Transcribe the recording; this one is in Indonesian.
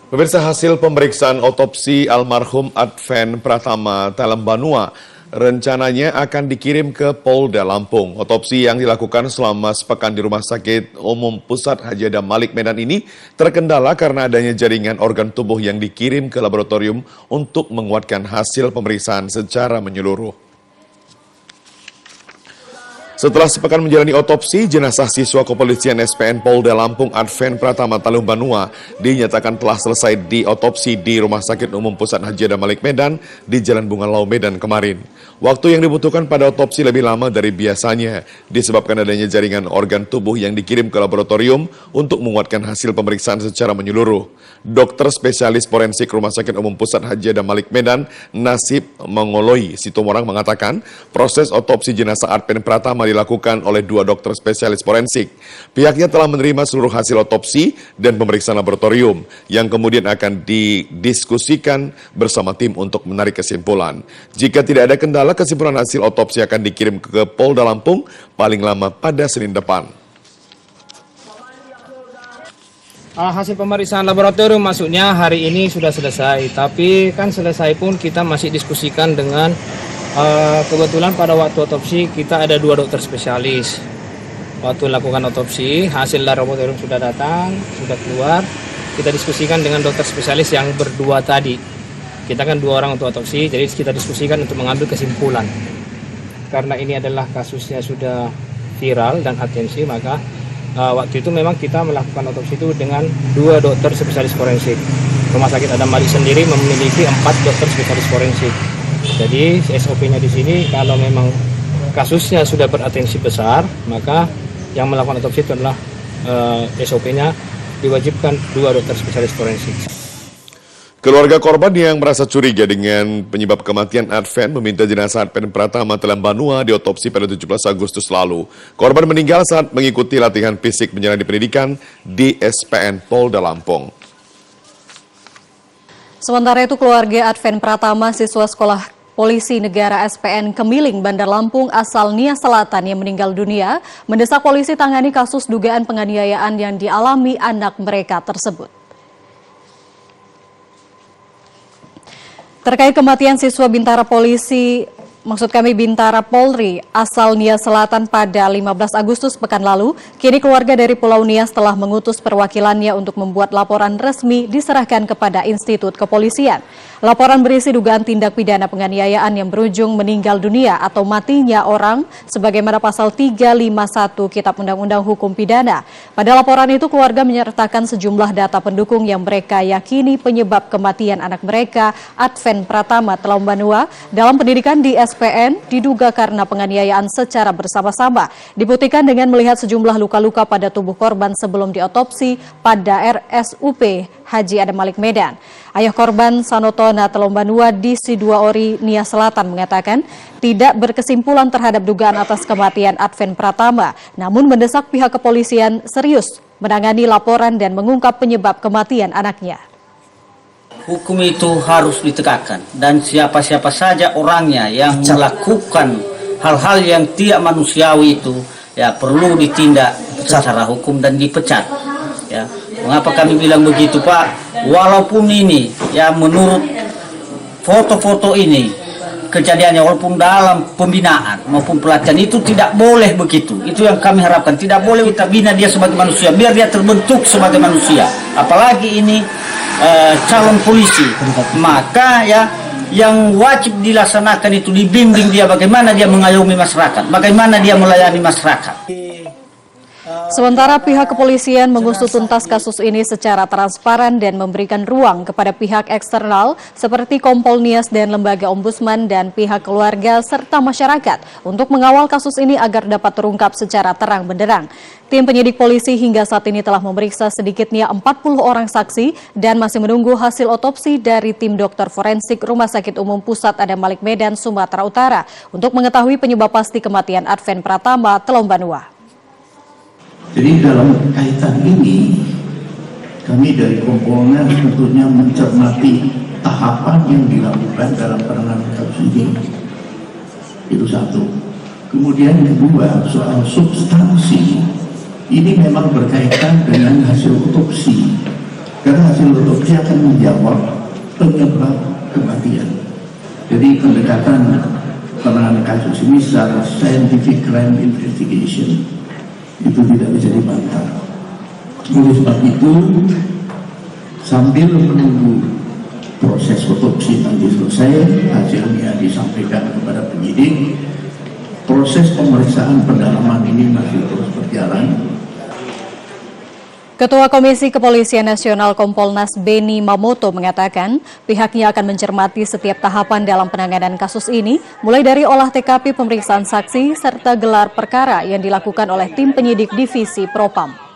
Pemirsa, hasil pemeriksaan otopsi almarhum Adven Pratama Talembanua rencananya akan dikirim ke Polda Lampung. Otopsi yang dilakukan selama sepekan di Rumah Sakit Umum Pusat Haji Adam Malik Medan ini terkendala karena adanya jaringan organ tubuh yang dikirim ke laboratorium untuk menguatkan hasil pemeriksaan secara menyeluruh. Setelah sepekan menjalani otopsi, jenazah siswa kepolisian SPN Polda Lampung Adven Pratama Talembanua dinyatakan telah selesai diotopsi di Rumah Sakit Umum Pusat Haji Adam Malik Medan di Jalan Bunga Lau Medan kemarin. Waktu yang dibutuhkan pada otopsi lebih lama dari biasanya disebabkan adanya jaringan organ tubuh yang dikirim ke laboratorium untuk menguatkan hasil pemeriksaan secara menyeluruh. Dokter spesialis forensik Rumah Sakit Umum Pusat Haji Adam Malik Medan, Nasib Mangoloi Situmorang mengatakan proses otopsi jenazah Adven Pratama dilakukan oleh 2 dokter spesialis forensik. Pihaknya telah menerima seluruh hasil otopsi dan pemeriksaan laboratorium yang kemudian akan didiskusikan bersama tim untuk menarik kesimpulan. Jika tidak ada kendala, kesimpulan hasil otopsi akan dikirim ke Polda Lampung paling lama pada Senin depan. Hasil pemeriksaan laboratorium maksudnya hari ini sudah selesai, tapi kan selesai pun kita masih diskusikan dengan kebetulan pada waktu otopsi kita ada 2 dokter spesialis. Waktu lakukan otopsi, hasil laboratorium sudah datang, sudah keluar. Kita diskusikan dengan dokter spesialis yang berdua tadi. Kita kan 2 orang untuk otopsi, jadi kita diskusikan untuk mengambil kesimpulan. Karena ini adalah kasusnya sudah viral dan atensi, maka waktu itu memang kita melakukan otopsi itu dengan 2 dokter spesialis forensik. Rumah Sakit Adam Malik sendiri memiliki 4 dokter spesialis forensik. Jadi SOP-nya di sini kalau memang kasusnya sudah beratensi besar, maka yang melakukan otopsi itu adalah SOP-nya diwajibkan 2 dokter spesialis forensik. Keluarga korban yang merasa curiga dengan penyebab kematian Adven meminta jenazah Adven Pratama Talembanua diotopsi pada 17 Agustus lalu. Korban meninggal saat mengikuti latihan fisik menjalani pendidikan di SPN Polda Lampung. Sementara itu keluarga Adven Pratama, siswa sekolah Polisi Negara SPN Kemiling, Bandar Lampung asal Nia Selatan yang meninggal dunia, mendesak polisi tangani kasus dugaan penganiayaan yang dialami anak mereka tersebut. Terkait kematian siswa Bintara Bintara Polri asal Nia Selatan pada 15 Agustus pekan lalu, kini keluarga dari Pulau Nias telah mengutus perwakilannya untuk membuat laporan resmi diserahkan kepada institut kepolisian. Laporan berisi dugaan tindak pidana penganiayaan yang berujung meninggal dunia atau matinya orang sebagaimana pasal 351 Kitab Undang-Undang Hukum Pidana. Pada laporan itu keluarga menyertakan sejumlah data pendukung yang mereka yakini penyebab kematian anak mereka, Adven Pratama Talembanua, dalam pendidikan di SPN diduga karena penganiayaan secara bersama-sama. Dibuktikan dengan melihat sejumlah luka-luka pada tubuh korban sebelum diotopsi pada RSUP Haji Adam Malik Medan. Ayah korban Sanotona Talembanua di Sidua Ori, Nia Selatan mengatakan tidak berkesimpulan terhadap dugaan atas kematian Adven Pratama, namun mendesak pihak kepolisian serius menangani laporan dan mengungkap penyebab kematian anaknya. Hukum itu harus ditegakkan dan siapa-siapa saja orangnya yang melakukan hal-hal yang tidak manusiawi itu ya perlu ditindak secara hukum dan dipecat. Ya, mengapa kami bilang begitu, Pak? Walaupun ini ya menurut foto-foto ini kejadiannya walaupun dalam pembinaan maupun pelatihan itu tidak boleh begitu. Itu yang kami harapkan, tidak boleh kita bina dia sebagai manusia, biar dia terbentuk sebagai manusia. Apalagi ini calon polisi, maka ya yang wajib dilaksanakan itu dibimbing dia bagaimana dia mengayomi masyarakat, bagaimana dia melayani masyarakat. Sementara pihak kepolisian mengusut tuntas kasus ini secara transparan dan memberikan ruang kepada pihak eksternal seperti Kompol Nias dan Lembaga Ombudsman dan pihak keluarga serta masyarakat untuk mengawal kasus ini agar dapat terungkap secara terang benderang. Tim penyidik polisi hingga saat ini telah memeriksa sedikitnya 40 orang saksi dan masih menunggu hasil otopsi dari tim dokter forensik Rumah Sakit Umum Pusat Adam Malik Medan, Sumatera Utara untuk mengetahui penyebab pasti kematian Adven Pratama Talembanua. Jadi dalam kaitan ini, kami dari Kompolnas tentunya mencermati tahapan yang dilakukan dalam penanganan kasus ini. Itu satu. Kemudian kedua, soal substansi. Ini memang berkaitan dengan hasil otopsi. Karena hasil otopsi akan menjawab penyebab kematian. Jadi pendekatan penanganan kasus ini secara scientific crime investigation itu tidak bisa dibantah. Oleh sebab itu, sambil menunggu proses otopsi nanti selesai, hasilnya disampaikan kepada penyidik, proses pemeriksaan pendalaman ini masih terus berjalan. Ketua Komisi Kepolisian Nasional Kompolnas Beni Mamoto mengatakan pihaknya akan mencermati setiap tahapan dalam penanganan kasus ini, mulai dari olah TKP, pemeriksaan saksi, serta gelar perkara yang dilakukan oleh tim penyidik divisi Propam.